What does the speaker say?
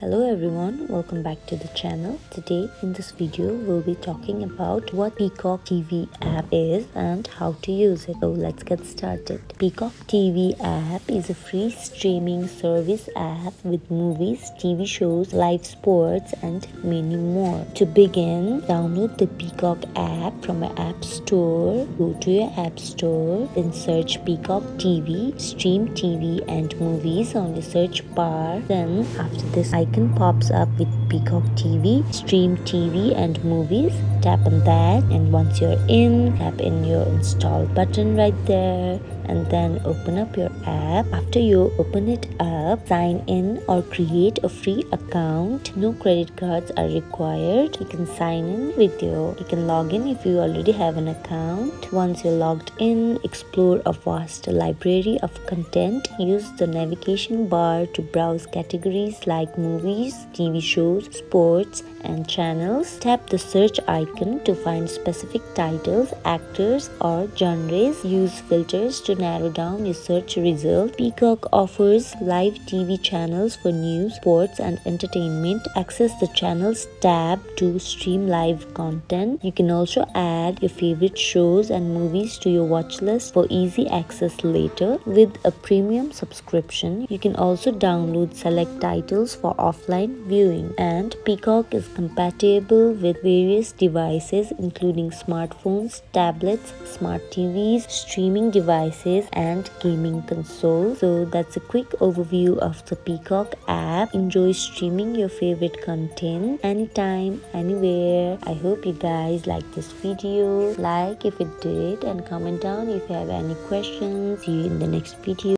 Hello everyone, welcome back to the channel. Today in this video we'll be talking about what Peacock TV app is and how to use it. So let's get started. Peacock TV app is a free streaming service app with movies, TV shows, live sports and many more. To begin, download the Peacock app from your app store. Go to your app store, then search Peacock TV, stream TV and movies on the search bar. Then after this icon pops up with Peacock TV, stream TV and movies. Tap on that, and once you're in, tap in your install button right there and then open up your app. After you open it up, sign in or create a free account. No credit cards are required. You can sign in with you can log in if you already have an account. Once you're logged in, explore a vast library of content. Use the navigation bar to browse categories like movies, TV shows, sports and channels. Tap the search icon to find specific titles, actors or genres. Use filters to narrow down your search result. Peacock offers live TV channels for news, sports and entertainment. Access the channels tab to stream live content. You can also add your favorite shows and movies to your watch list for easy access later. With a premium subscription, you can also download select titles for offline viewing. And Peacock is compatible with various devices including smartphones, tablets, smart TVs, streaming devices and gaming consoles. So that's a quick overview of the Peacock app. Enjoy streaming your favorite content anytime, anywhere. I hope you guys like this video. Like if it did and comment down if you have any questions. See you in the next video.